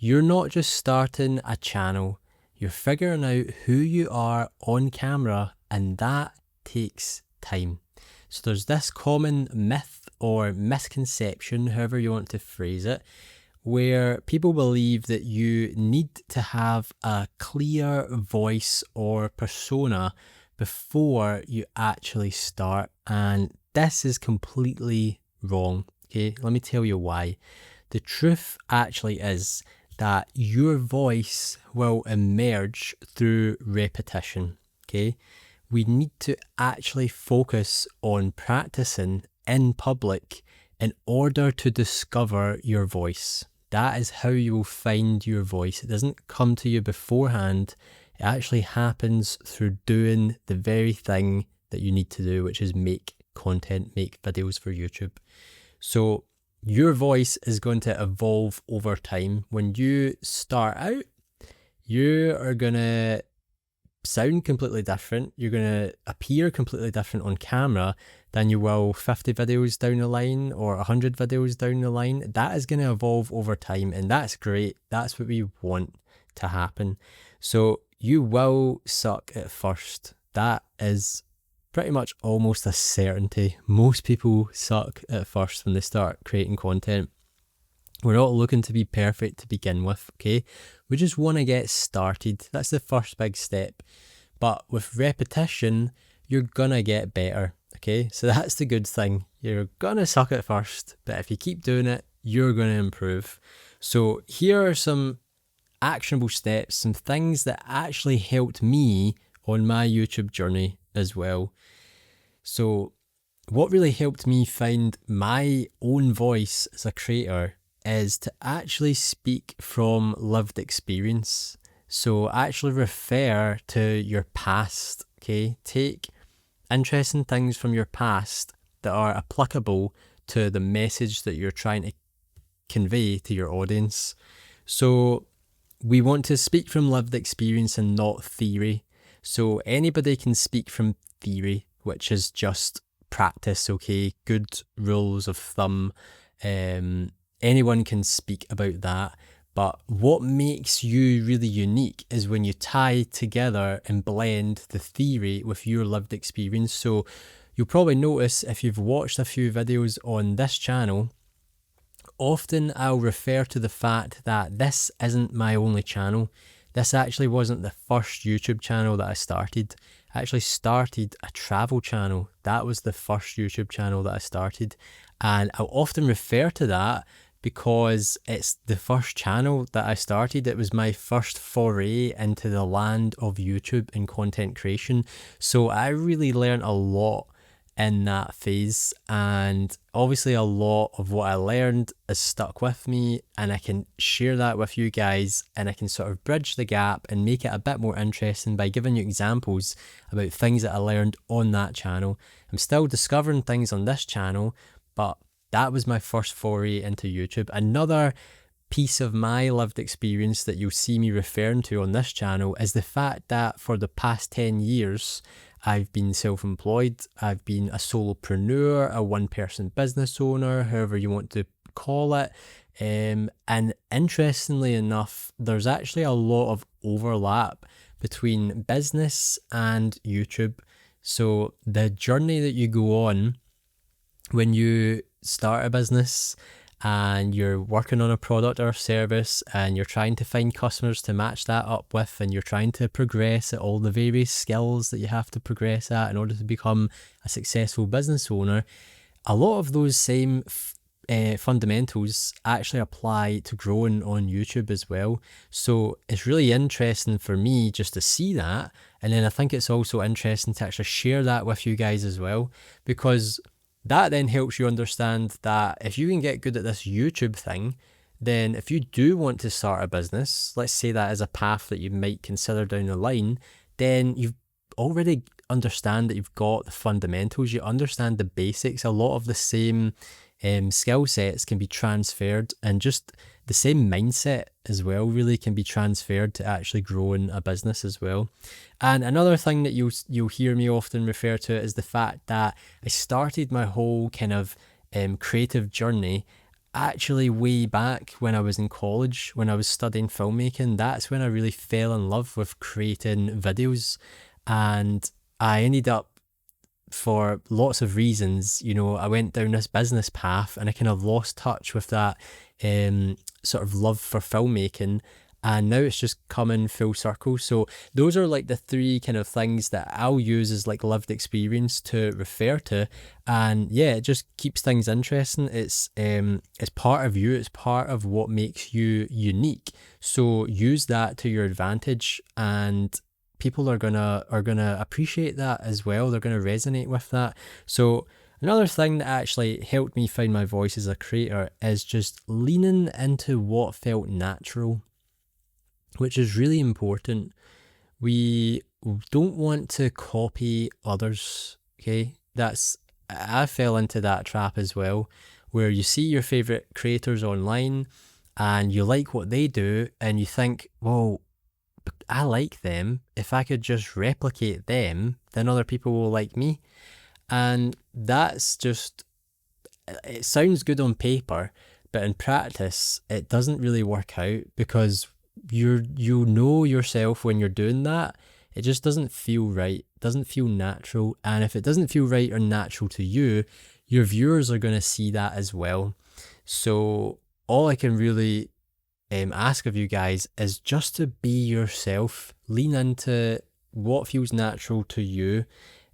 you're not just starting a channel, you're figuring out who you are on camera, and that takes time. So there's this common myth or misconception, however you want to phrase it, where people believe that you need to have a clear voice or persona before you actually start. And this is completely wrong. Okay, let me tell you why. The truth actually is that your voice will emerge through repetition. Okay, we need to actually focus on practicing in public in order to discover your voice. That is how you will find your voice. It doesn't come to you beforehand. It actually happens through doing the very thing that you need to do, which is make content, make videos for YouTube. So your voice is going to evolve over time. When you start out, you are going to sound completely different. You're going to appear completely different on camera than you will 50 videos down the line or 100 videos down the line. That is going to evolve over time, and that's great. That's what we want to happen. So you will suck at first. That is pretty much almost a certainty. Most people suck at first when they start creating content. We're not looking to be perfect to begin with, okay? We just want to get started. That's the first big step. But with repetition, you're gonna get better, okay? So that's the good thing. You're gonna suck at first, but if you keep doing it, you're gonna improve. So here are some actionable steps, some things that actually helped me on my YouTube journey as well. So what really helped me find my own voice as a creator is to actually speak from lived experience. So actually refer to your past, okay? Take interesting things from your past that are applicable to the message that you're trying to convey to your audience. So we want to speak from lived experience and not theory. So anybody can speak from theory, which is just practice, okay? Good rules of thumb. Anyone can speak about that, but what makes you really unique is when you tie together and blend the theory with your lived experience. So you'll probably notice if you've watched a few videos on this channel, often I'll refer to the fact that this isn't my only channel. This actually wasn't the first YouTube channel that I started. I actually started a travel channel. That was the first YouTube channel that I started. And I'll often refer to that because it's the first channel that I started. It was my first foray into the land of YouTube and content creation. So I really learned a lot in that phase, and obviously a lot of what I learned is stuck with me, and I can share that with you guys, and I can sort of bridge the gap and make it a bit more interesting by giving you examples about things that I learned on that channel. I'm still discovering things on this channel, but that was my first foray into YouTube. Another piece of my lived experience that you'll see me referring to on this channel is the fact that for the past 10 years, I've been self-employed. I've been a solopreneur, a one-person business owner, however you want to call it. And interestingly enough, there's actually a lot of overlap between business and YouTube. So the journey that you go on when you start a business and you're working on a product or service and you're trying to find customers to match that up with, and you're trying to progress at all the various skills that you have to progress at in order to become a successful business owner, a lot of those same fundamentals actually apply to growing on YouTube as well. So it's really interesting for me just to see that, and then I think it's also interesting to actually share that with you guys as well, because that then helps you understand that if you can get good at this YouTube thing, then if you do want to start a business, let's say that is a path that you might consider down the line, then you've already understand that you've got the fundamentals, you understand the basics. A lot of the same skill sets can be transferred, and just the same mindset as well really can be transferred to actually growing a business as well. And another thing that you'll hear me often refer to is the fact that I started my whole kind of creative journey actually way back when I was in college, when I was studying filmmaking. That's when I really fell in love with creating videos. And I ended up, for lots of reasons, I went down this business path and I kind of lost touch with that sort of love for filmmaking. And now it's just coming full circle. So those are like the three kind of things that I'll use as like lived experience to refer to. And yeah, it just keeps things interesting. It's part of you. It's part of what makes you unique. So use that to your advantage, and people are gonna appreciate that as well. They're gonna resonate with that. So another thing that actually helped me find my voice as a creator is just leaning into what felt natural, which is really important. We don't want to copy others, okay? I fell into that trap as well, where you see your favorite creators online and you like what they do and you think, well, I like them. If I could just replicate them, then other people will like me. And that's just, it sounds good on paper, but in practice, it doesn't really work out, because you know yourself when you're doing that. It just doesn't feel right, doesn't feel natural. And if it doesn't feel right or natural to you, your viewers are going to see that as well. So all I can really ask of you guys is just to be yourself. Lean into what feels natural to you.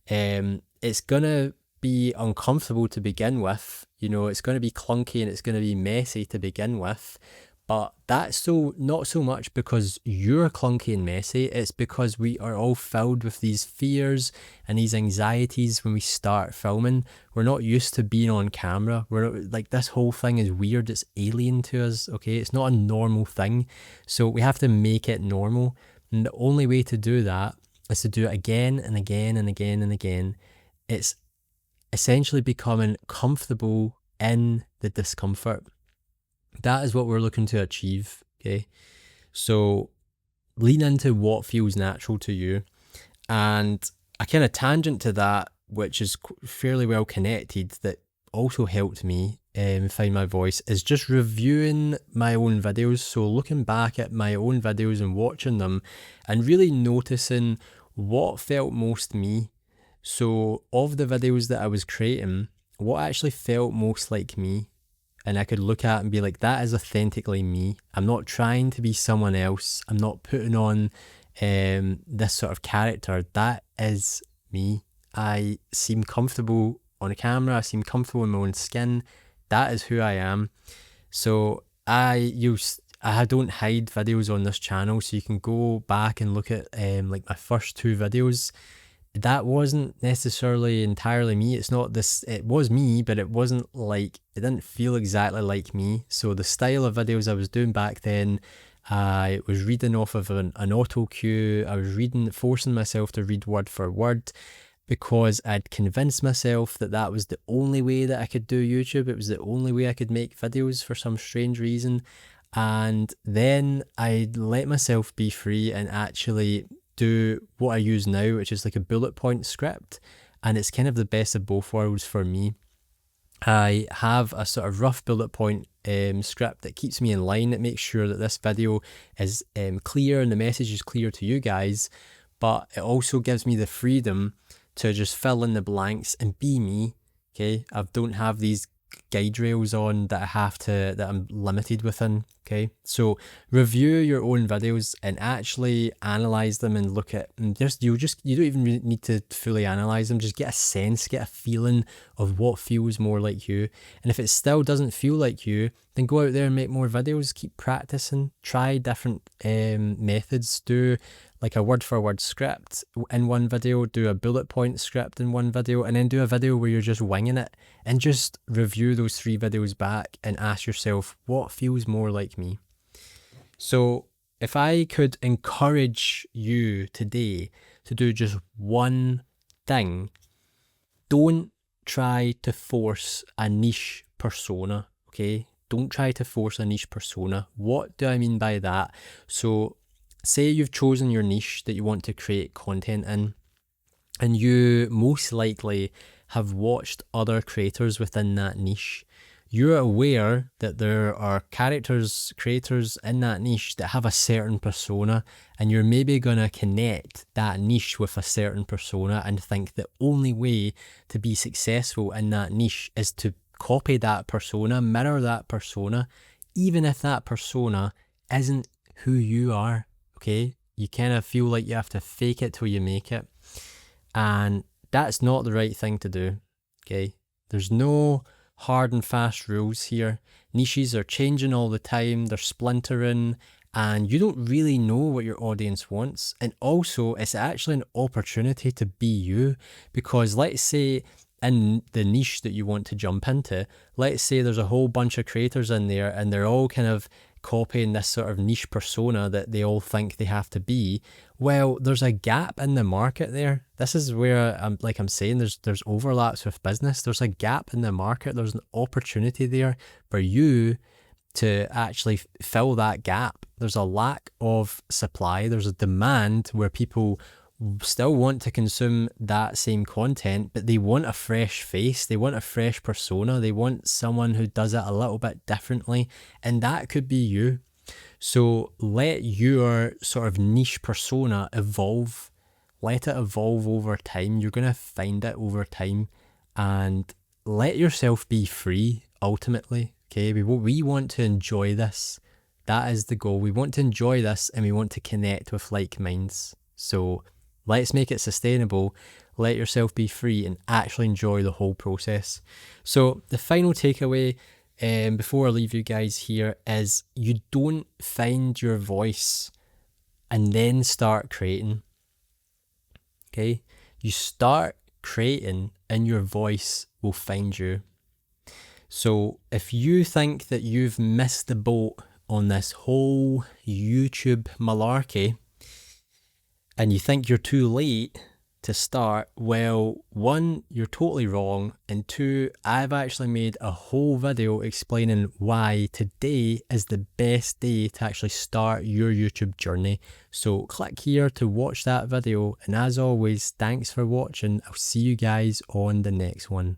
It's gonna be uncomfortable to begin with. It's gonna be clunky and it's gonna be messy to begin with. But that's not so much because you're clunky and messy. It's because we are all filled with these fears and these anxieties when we start filming. We're not used to being on camera. We're not, like, this whole thing is weird. It's alien to us, okay? It's not a normal thing. So we have to make it normal. And the only way to do that is to do it again and again and again and again. It's essentially becoming comfortable in the discomfort. That is what we're looking to achieve, okay? So lean into what feels natural to you. And a kind of tangent to that, which is fairly well connected, that also helped me find my voice, is just reviewing my own videos. So looking back at my own videos and watching them and really noticing what felt most me. So of the videos that I was creating, what actually felt most like me. And I could look at and be like, that is authentically me. I'm not trying to be someone else. I'm not putting on this sort of character. That is me. I seem comfortable on a camera. I seem comfortable in my own skin. That is who I am. So I don't hide videos on this channel. So you can go back and look at like my first 2 videos. That wasn't necessarily entirely me. It was me, but it didn't feel exactly like me. So the style of videos I was doing back then, I was reading off of an auto cue. I was forcing myself to read word for word, because I'd convinced myself that was the only way that I could do YouTube. It was the only way I could make videos for some strange reason. And then I let myself be free and actually do what I use now, which is like a bullet point script. And it's kind of the best of both worlds for me. I have a sort of rough bullet point script that keeps me in line. It makes sure that this video is clear and the message is clear to you guys, but it also gives me the freedom to just fill in the blanks and be me, okay? I don't have these guide rails on that I'm limited within, okay? So review your own videos and actually analyze them and look at, and you don't even need to fully analyze them. Just get a sense, get a feeling of what feels more like you. And if it still doesn't feel like you, then go out there and make more videos. Keep practicing, try different methods. Do like a word for word script in one video, do a bullet point script in one video, and then do a video where you're just winging it, and just review those 3 videos back and ask yourself, what feels more like me? So if I could encourage you today to do just one thing, don't try to force a niche persona, okay? Don't try to force a niche persona. What do I mean by that? So say you've chosen your niche that you want to create content in, and you most likely have watched other creators within that niche. You're aware that there are creators in that niche that have a certain persona, and you're maybe going to connect that niche with a certain persona and think the only way to be successful in that niche is to copy that persona, mirror that persona, even if that persona isn't who you are, okay? You kind of feel like you have to fake it till you make it. And that's not the right thing to do, okay? There's no hard and fast rules here. Niches are changing all the time, they're splintering, and you don't really know what your audience wants. And also, it's actually an opportunity to be you, because let's say in the niche that you want to jump into, let's say there's a whole bunch of creators in there and they're all kind of copying this sort of niche persona that they all think they have to be. Well, there's a gap in the market there. This is where I'm saying there's overlaps with business. There's a gap in the market. There's an opportunity there for you to actually fill that gap. There's a lack of supply. There's a demand where people still want to consume that same content, but they want a fresh face, they want a fresh persona, they want someone who does it a little bit differently, and that could be you. So let your sort of niche persona evolve, let it evolve over time. You're going to find it over time, and let yourself be free ultimately. Okay, we want to enjoy this. That is the goal. We want to enjoy this, and we want to connect with like minds. So let's make it sustainable, let yourself be free, and actually enjoy the whole process. So the final takeaway before I leave you guys here is you don't find your voice and then start creating. Okay? You start creating and your voice will find you. So if you think that you've missed the boat on this whole YouTube malarkey, and you think you're too late to start, well, one, you're totally wrong, and two, I've actually made a whole video explaining why today is the best day to actually start your YouTube journey. So click here to watch that video, and as always, thanks for watching. I'll see you guys on the next one.